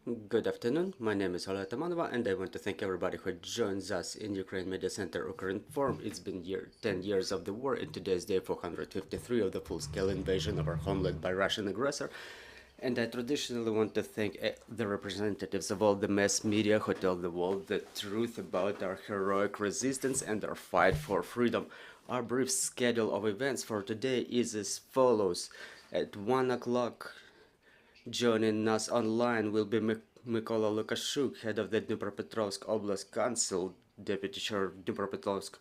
Good afternoon, my name is Ola Tamanova and I want to thank everybody who joins us in Ukraine Media Center Ukraine Forum. It's been 10 years of the war and today's day 453 of the full-scale invasion of our homeland by Russian aggressor. And I traditionally want to thank the representatives of all the mass media who tell the world the truth about our heroic resistance and our fight for freedom. Our brief schedule of events for today is as follows. At 1 o'clock, joining us online will be Mykola Lukashuk, head of the Dnipropetrovsk Oblast Council, Deputy Chair of Dnipropetrovsk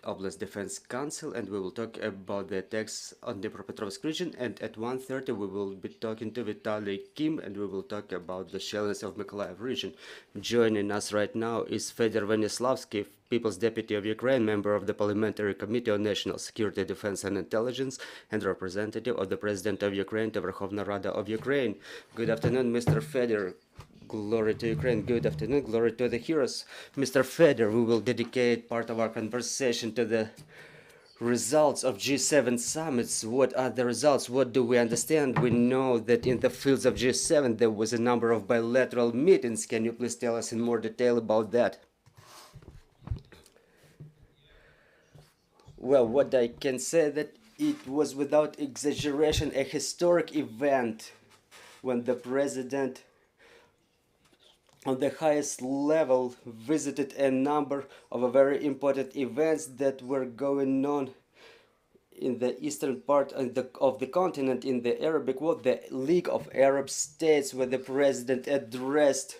Oblast Defense Council, and we will talk about the attacks on the Dnipropetrovsk region. And at 1:30 we will be talking to Vitaly Kim, and we will talk about the shellings of Mykolaiv region. Joining us right now is Fedir Venislavskyi, People's Deputy of Ukraine, member of the Parliamentary Committee on National Security, Defense and Intelligence, and representative of the President of Ukraine to Verkhovna Rada of Ukraine. Good afternoon, Mr. Fedir. Glory to Ukraine. Good afternoon. Glory to the heroes. Mr. Fedir, we will dedicate part of our conversation to the results of G7 summits. What are the results? What do we understand? We know that in the fields of G7 there was a number of bilateral meetings. Can you please tell us in more detail about that? Well, what I can say that it was without exaggeration a historic event when the president on the highest level visited a number of very important events that were going on in the eastern part of the continent, in the Arabic world, the League of Arab States, where the president addressed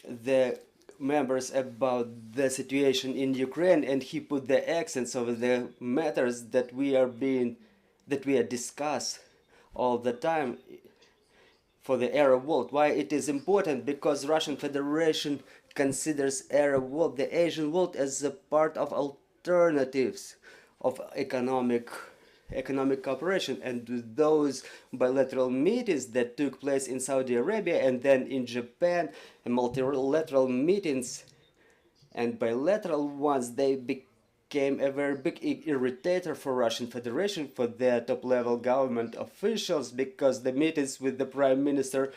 the members about the situation in Ukraine, and he put the accents over the matters that we are discussed all the time for the Arab world. Why it is important? Because Russian Federation considers Arab world, the Asian world, as a part of alternatives of economic cooperation, and those bilateral meetings that took place in Saudi Arabia and then in Japan, and multilateral meetings and bilateral ones, they became a very big irritator for Russian Federation, for their top-level government officials, because the meetings with the Prime Minister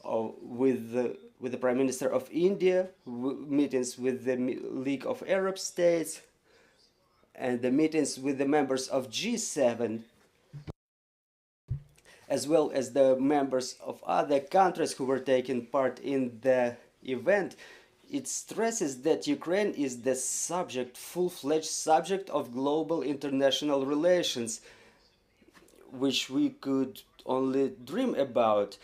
with the Prime Minister of India, meetings with the League of Arab States, and the meetings with the members of G7, as well as the members of other countries who were taking part in the event, it stresses that Ukraine is the subject, full-fledged subject of global international relations, which we could only dream about.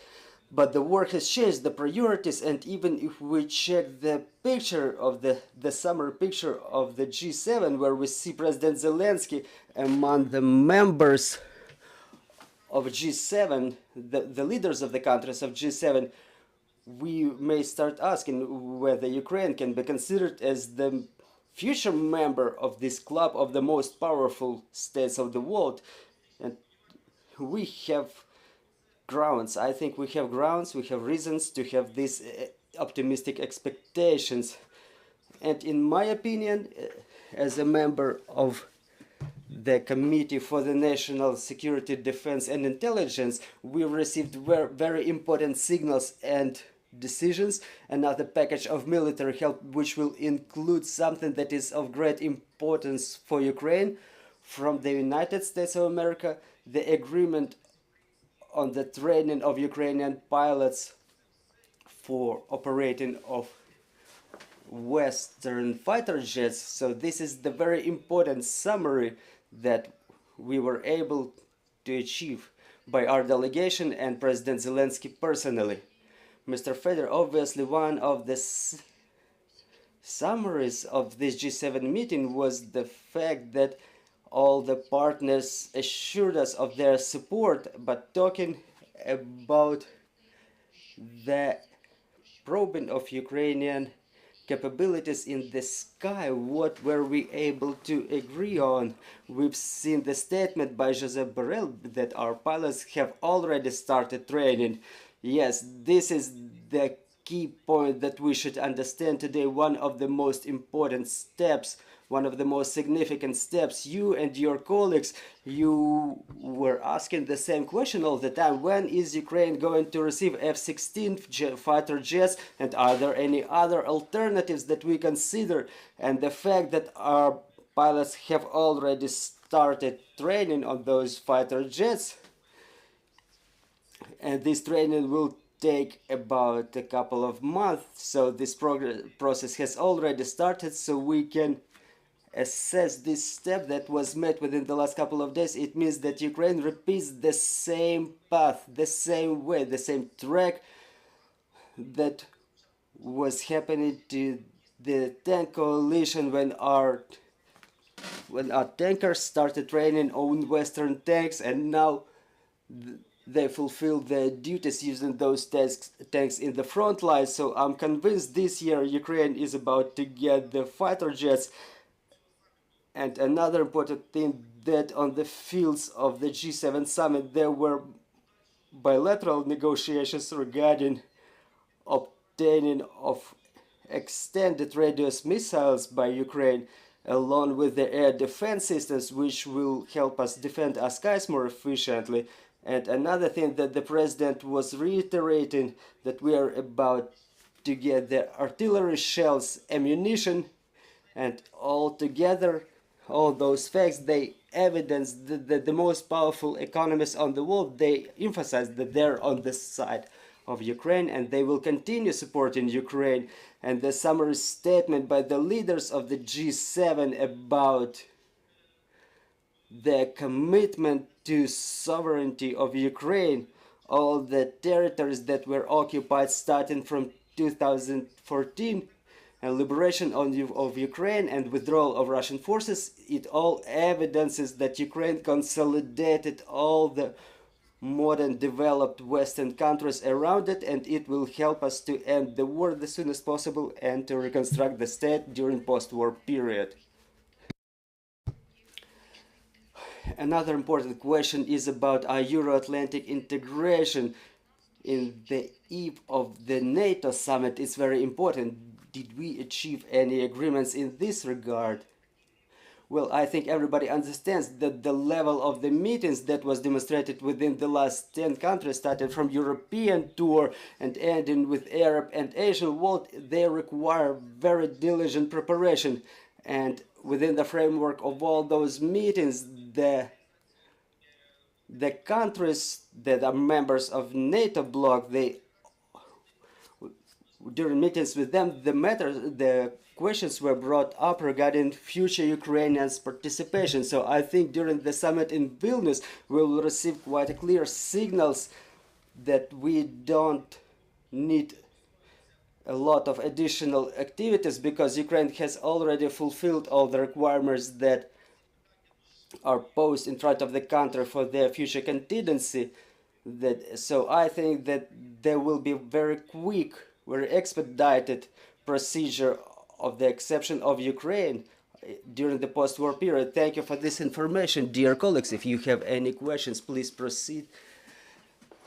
But the war has changed the priorities, and even if we check the picture of the summary picture of the G7, where we see President Zelensky among the members of G7, the leaders of the countries of G7, we may start asking whether Ukraine can be considered as the future member of this club of the most powerful states of the world. And we have grounds. I think we have grounds, we have reasons to have these optimistic expectations. And in my opinion, as a member of the Committee for the National Security, Defense and Intelligence, we received very important signals and decisions, another package of military help which will include something that is of great importance for Ukraine from the United States of America, the agreement on the training of Ukrainian pilots for operating of Western fighter jets. So this is the very important summary that we were able to achieve by our delegation and President Zelensky personally. Mr. Fedir, obviously one of the summaries of this G7 meeting was the fact that all the partners assured us of their support, but talking about the probing of Ukrainian capabilities in the sky, what were we able to agree on? We've seen the statement by Josep Borrell that our pilots have already started training. Yes, this is the key point that we should understand today. One of the most important steps one of the most significant steps. You and your colleagues, you were asking the same question all the time. When is Ukraine going to receive F-16 fighter jets, and are there any other alternatives that we consider? And the fact that our pilots have already started training on those fighter jets, and this training will take about a couple of months, so this process has already started, so we can assess this step that was made within the last couple of days. It means that Ukraine repeats the same path, the same way, the same track that was happening to the tank coalition when our tankers started training on Western tanks, and now they fulfill their duties using those tanks in the front line. So I'm convinced this year Ukraine is about to get the fighter jets. And another important thing, that on the fields of the G7 summit there were bilateral negotiations regarding obtaining of extended radius missiles by Ukraine, along with the air defense systems, which will help us defend our skies more efficiently. And another thing that the president was reiterating, that we are about to get the artillery shells, ammunition, and all together, all those facts, they evidence that the most powerful economies on the world, they emphasize that they're on the side of Ukraine, and they will continue supporting Ukraine. And the summary statement by the leaders of the G7 about the commitment to sovereignty of Ukraine, all the territories that were occupied starting from 2014, and liberation of Ukraine and withdrawal of Russian forces, it all evidences that Ukraine consolidated all the modern developed Western countries around it, and it will help us to end the war as soon as possible and to reconstruct the state during post-war period. Another important question is about our Euro-Atlantic integration. In the eve of the NATO summit, it's very important. Did we achieve any agreements in this regard? Well, I think everybody understands that the level of the meetings that was demonstrated within the last 10 countries, starting from European tour and ending with Arab and Asian world, they require very diligent preparation. And within the framework of all those meetings, the countries that are members of NATO bloc, they, during meetings with them, the questions were brought up regarding future Ukrainians' participation. So I think during the summit in Vilnius, we will receive quite a clear signals that we don't need a lot of additional activities, because Ukraine has already fulfilled all the requirements that are posed in front of the country for their future contingency. So I think that there will be very quick, very expedited procedure of the exception of Ukraine during the post-war period. Thank you for this information, dear colleagues. If you have any questions, please proceed.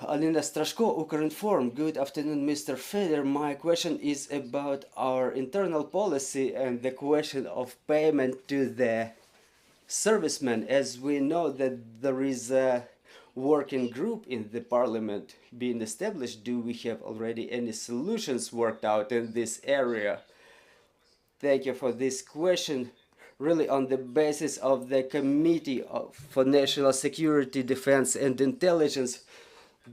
Alina Strashko, Ukrinform. Good afternoon, Mr. Fedir. My question is about our internal policy and the question of payment to the servicemen. As we know that there is a working group in the parliament being established, do we have already any solutions worked out in this area? Thank you for this question. Really, on the basis of the Committee for National Security, Defense and Intelligence,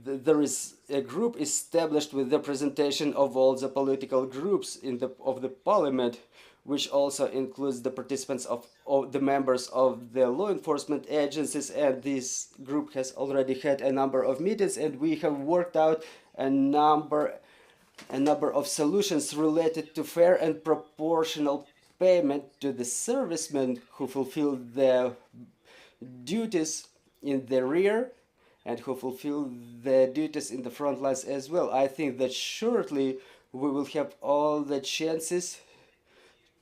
there is a group established with the representation of all the political groups of the parliament, which also includes the participants of the members of the law enforcement agencies. And this group has already had a number of meetings, and we have worked out a number of solutions related to fair and proportional payment to the servicemen who fulfill their duties in the rear and who fulfill the duties in the front lines as well. I think that shortly we will have all the chances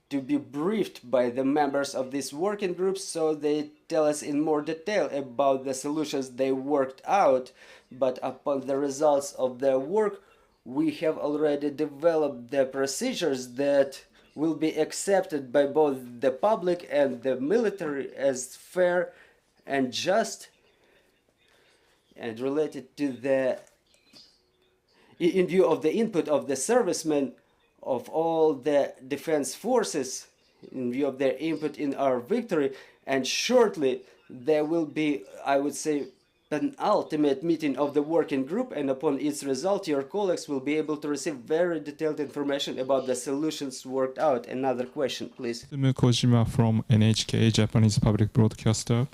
to be briefed by the members of these working groups, so they tell us in more detail about the solutions they worked out. But upon the results of their work, we have already developed the procedures that will be accepted by both the public and the military as fair and just, and related to the, in view of the input of the servicemen of all the defense forces, in view of their input in our victory. And shortly there will be, I would say, an ultimate meeting of the working group, and upon its result your colleagues will be able to receive very detailed information about the solutions worked out. Another question, please. Kojima from NHK, Japanese public broadcaster.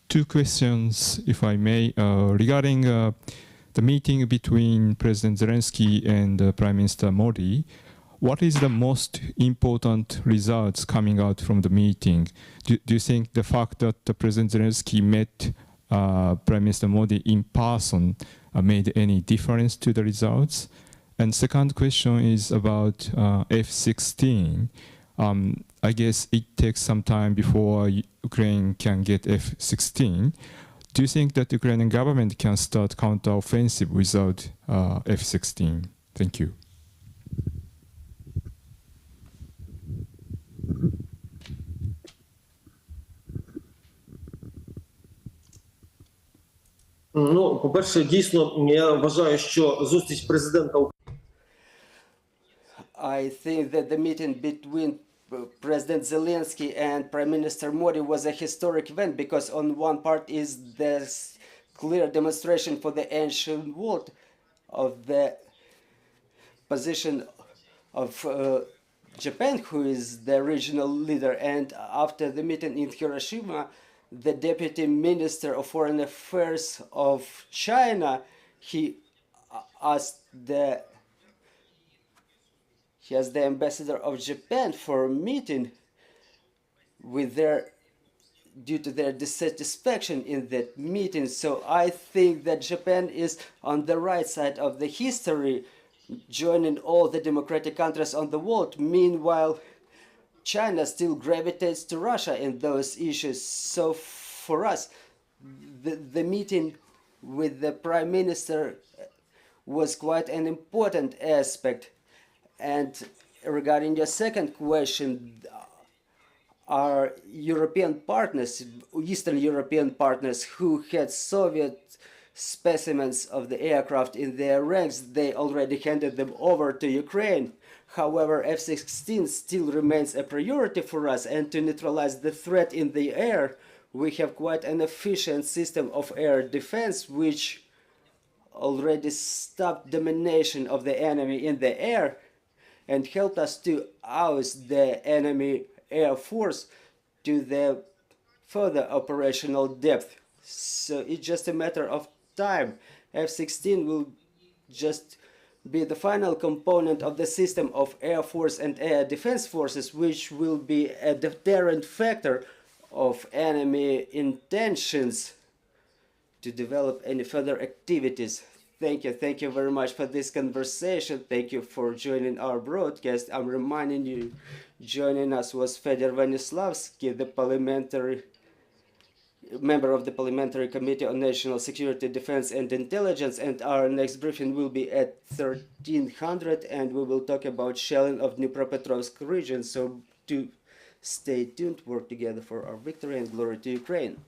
Two questions, if I may, regarding the meeting between President Zelensky and Prime Minister Modi. What is the most important results coming out from the meeting? Do you think the fact that President Zelensky met Prime Minister Modi in person made any difference to the results? And second question is about F-16. I guess it takes some time before Ukraine can get F-16. Do you think that the Ukrainian government can start counter-offensive without F-16? Thank you. Ну, по-перше, дійсно, я вважаю, що зустріч президента I think that the meeting between President Zelensky and Prime Minister Modi was a historic event, because on one part is this clear demonstration for the ancient world of the position of Japan, who is the regional leader. And after the meeting in Hiroshima, the Deputy Minister of Foreign Affairs of China, he asked the ambassador of Japan for a meeting with due to their dissatisfaction in that meeting. So I think that Japan is on the right side of the history, joining all the democratic countries on the world. Meanwhile, China still gravitates to Russia in those issues. So for us, the meeting with the Prime Minister was quite an important aspect. And regarding your second question, our European partners, Eastern European partners who had Soviet specimens of the aircraft in their ranks, they already handed them over to Ukraine. However, F-16 still remains a priority for us, and to neutralize the threat in the air, we have quite an efficient system of air defense, which already stopped domination of the enemy in the air and helped us to oust the enemy air force to the further operational depth. So it's just a matter of time. F-16 will just be the final component of the system of air force and air defense forces, which will be a deterrent factor of enemy intentions to develop any further activities. Thank you very much for this conversation. Thank you for joining our broadcast. I'm reminding you, joining us was Fedir Venislavskyi, the parliamentary member of the Parliamentary Committee on National Security, Defense and Intelligence, and our next briefing will be at 1300, and we will talk about shelling of Dnipropetrovsk region. So to stay tuned, work together for our victory, and glory to Ukraine.